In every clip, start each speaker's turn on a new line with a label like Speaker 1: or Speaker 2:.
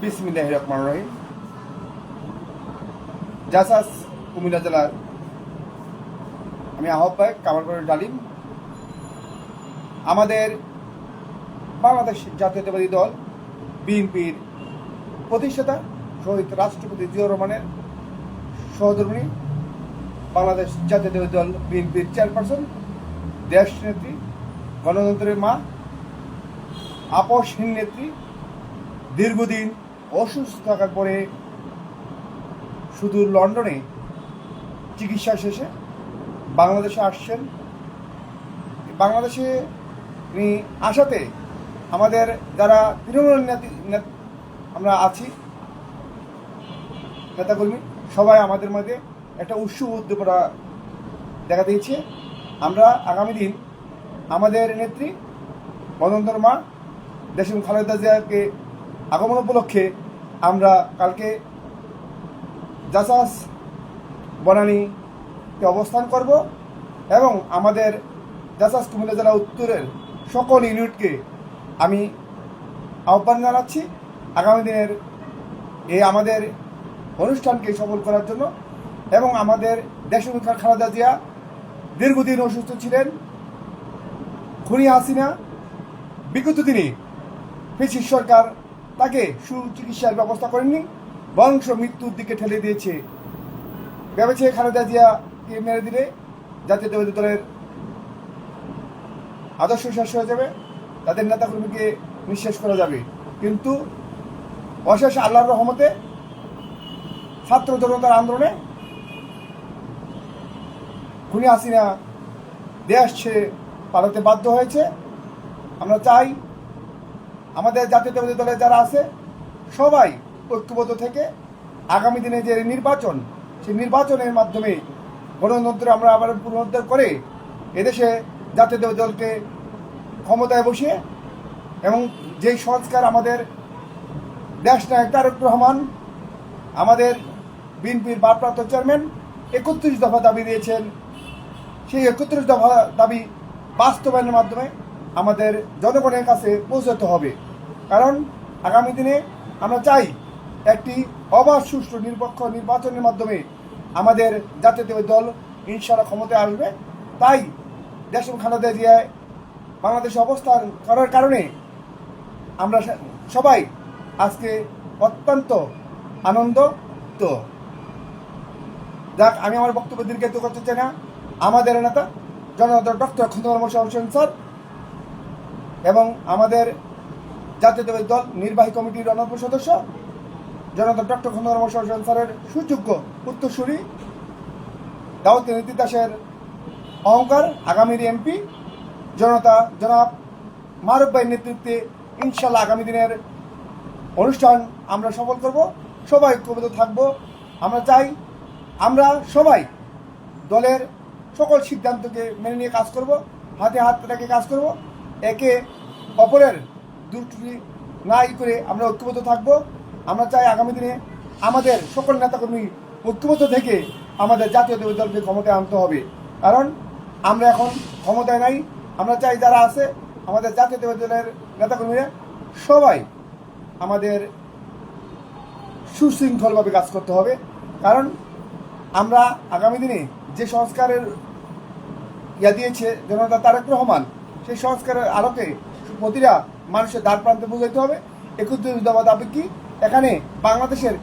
Speaker 1: বিসমিল্লাহির রহমানির রহিম। জাসাস কুমিল্লা জেলার আমি আহ্বায়ক কামারগড়ের ডালিম। আমাদের বাংলাদেশ জাতীয়তাবাদী দল বিএনপির প্রতিষ্ঠাতা শহীদ রাষ্ট্রপতি জিয়াউর রহমানের সহধর্মিণী, বাংলাদেশ জাতীয়তাবাদী দল বিএনপির চেয়ারপারসন, দেশ নেত্রী, গণতন্ত্রের মা, আপসহীন নেত্রী, দীর্ঘদিন অসুস্থ থাকার পরে সুদূর লন্ডনে চিকিৎসা শেষে বাংলাদেশে আসছেন। বাংলাদেশে উনি আসাতে আমাদের যারা তৃণমূল আমরা আছি নেতাকর্মী সবাই আমাদের মধ্যে একটা উৎসব উদ্দীপনা দেখা দিয়েছে। আমরা আগামী দিন আমাদের নেত্রী গণতন্ত্রের মা দেশম খালেদা জিয়াকে আগমন উপলক্ষে আমরা কালকে জাসাস বনানীতে অবস্থান করব এবং আমাদের জাসাস কুমিল্লা জেলা উত্তরের সকল ইউনিটকে আমি আহ্বান জানাচ্ছি আগামী দিনের এই আমাদের অনুষ্ঠানকে সফল করার জন্য। এবং আমাদের দেশমুখী খালেদা জিয়া দীর্ঘদিন অসুস্থ ছিলেন। খুনি হাসিনা বিগত দিনে ফ্যাসিস্ট সরকার তাকে সুচিকিৎসার ব্যবস্থা করেননি, বংশ মৃত্যুর দিকে ঠেলে দিয়েছে। ভেবেছে খালেদা জিয়াকে মেরে দিলে জাতীয়তাবাদী দলের আদর্শ শেষ হয়ে যাবে, তাদের নেতাকর্মীকে নিঃশেষ করা যাবে। কিন্তু অশেষ আল্লাহর রহমতে ছাত্র জনতার আন্দোলনে খুনি হাসিনা দেশ ছেড়ে পালাতে বাধ্য হয়েছে। আমরা চাই আমাদের জাতীয়তাবাদী দলে যারা আছে সবাই ঐক্যবদ্ধ থেকে আগামী দিনে যে নির্বাচন, সেই নির্বাচনের মাধ্যমে গণতন্ত্র আমরা আবার পুনরুদ্ধার করে এদেশে জাতীয়তাবাদী দলকে ক্ষমতায় বসিয়ে এবং যেই সংস্কার আমাদের দেশ নায়ক তারেক রহমান আমাদের বিএনপির ভারপ্রাপ্ত চেয়ারম্যান ৩১ দফা দাবি দিয়েছেন, সেই ৩১ দফা দাবি বাস্তবায়নের মাধ্যমে আমাদের জনগণের কাছে পৌঁছাতে হবে। কারণ আগামী দিনে আমরা চাই একটি অবাধ সুষ্ঠু নিরপেক্ষ নির্বাচনের মাধ্যমে আমাদের জাতীয়তাবাদী দল ইনশাআল্লাহ ক্ষমতায় আসবে। তাই দেশম খালেদা জিয়ায় বাংলাদেশে অবস্থান করার কারণে আমরা সবাই আজকে অত্যন্ত আনন্দিত। যাক, আমি আমার বক্তব্য দীর্ঘায়িত করতে চাই না। আমাদের নেতা জননেতা ডক্টর খন্দকার মোশাররফ হোসেন স্যার এবং আমাদের জাতীয়তাবাদী দল নির্বাহী কমিটির অন্যতম সদস্য জননেতা ডক্টর খন্দকার মোশাররফ হোসেন স্যারের সুযোগ্য উত্তরসূরি দাউদ নীতি দাসের অহংকার আগামীর এমপি জনতা জনাব মারুফ ভাইয়ের নেতৃত্বে ইনশাল্লাহ আগামী দিনের অনুষ্ঠান আমরা সফল করব। সবাই ঐক্যবদ্ধ থাকবো। আমরা চাই আমরা সবাই দলের সকল সিদ্ধান্তকে মেনে নিয়ে কাজ করব, হাতে হাত রেখে কাজ করব, একে অপরের দুটি নাই করে আমরা ঐক্যবদ্ধ থাকবো। আমরা চাই আগামী দিনে আমাদের সকল নেতাকর্মী ঐক্যবদ্ধ থেকে আমাদের জাতীয়তাবাদী দলকে ক্ষমতায় আনতে হবে। কারণ আমরা এখন ক্ষমতায় নাই। আমরা চাই যারা আছে আমাদের জাতীয়তাবাদী দলের নেতাকর্মীরা সবাই আমাদের সুশৃঙ্খলভাবে কাজ করতে হবে। কারণ আমরা আগামী দিনে যে সংস্কারের দিয়েছে জনতা তারেক রহমান, সেই সংস্কারের আলোকে প্রতিটা মানুষের দ্বার প্রান্তে বোঝাইতে হবে ৩১ দফা দাবি কি। এখানে বাংলাদেশের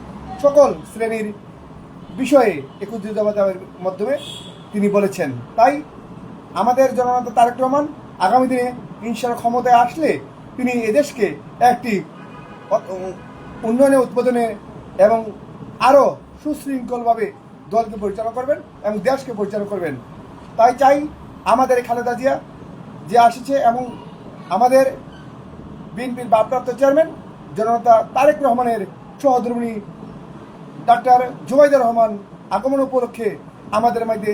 Speaker 1: সকল শ্রেণীর বিষয়ে ৩১ দফা দাবির মাধ্যমে তিনি বলেছেন। তাই আমাদের জননেতা তারেক রহমান আগামী দিনে ইনশাআল্লাহ ক্ষমতায় আসলে তিনি এদেশকে একটি উন্নয়নে উদ্বোধনে এবং আরও সুশৃঙ্খলভাবে দলকে পরিচালনা করবেন এবং দেশকে পরিচালনা করবেন। তাই চাই আমাদের খালেদা জিয়া যে আসছে এবং আমাদের বিএনপির ভারপ্রাপ্ত চেয়ারম্যান জননেতা তারেক রহমানের সহধর্মিণী ডাক্তার জুবাইদা রহমান আগমন উপলক্ষে আমাদের মধ্যে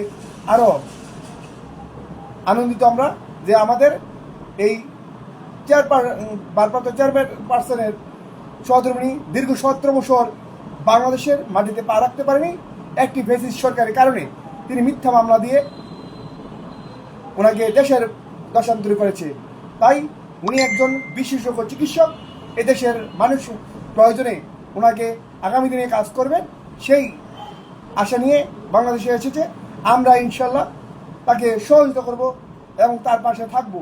Speaker 1: আরও আনন্দিত আমরা যে আমাদের এই ভারপ্রাপ্ত চেয়ারপারসনের সহধর্মিণী দীর্ঘ 17 বছর বাংলাদেশের মাটিতে পা রাখতে পারেনি একটি ফ্যাসিস্ট সরকারের কারণে। তিনি মিথ্যা মামলা দিয়ে ওনাকে দেশের দশান্তরী করেছে। তাই উনি একজন বিশেষজ্ঞ চিকিৎসক, এদেশের মানুষ প্রয়োজনে ওনাকে আগামী দিনে কাজ করবেন সেই আশা নিয়ে বাংলাদেশে এসেছে। আমরা ইনশাল্লাহ তাকে সহযোগিতা করব এবং তার পাশে থাকব।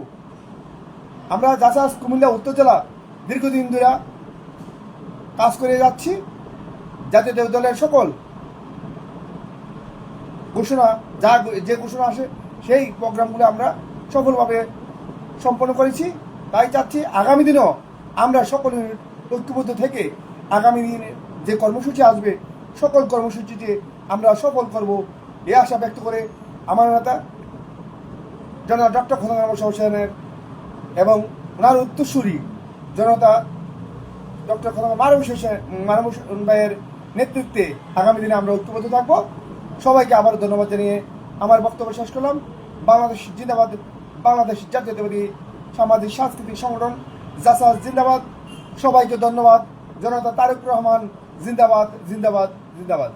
Speaker 1: আমরা জাসাস কুমিল্লা উত্তর জেলা দীর্ঘদিন ধরে কাজ করে যাচ্ছি। জাতীয় দলের সকল ঘোষণা যে ঘোষণা আসে সেই প্রোগ্রামগুলো আমরা সফলভাবে সম্পন্ন করেছি। তাই চাচ্ছি আগামী দিনেও আমরা সকল ঐক্যবদ্ধ থেকে আগামী দিনে যে কর্মসূচি আসবে সকল কর্মসূচিতে আমরা সফল করব এই আশা ব্যক্ত করে আমার নেতা জনাব ডক্টর খন্দকার হোসেনের এবং ওনার উত্তরসূরি জনতা ডক্টর খন্দকার মানব হোসেন ভাইয়ের নেতৃত্বে আগামী দিনে আমরা ঐক্যবদ্ধ থাকবো। সবাইকে আবার ধন্যবাদ জানিয়ে আমার বক্তব্য শেষ করলাম। বাংলাদেশ জিন্দাবাদ, বাংলাদেশ জাতীয়তাবাদী সামাজিক সাংস্কৃতিক সংগঠন জাসাস জিন্দাবাদ। সবাইকে ধন্যবাদ। জনতা তারেক রহমান জিন্দাবাদ, জিন্দাবাদ, জিন্দাবাদ।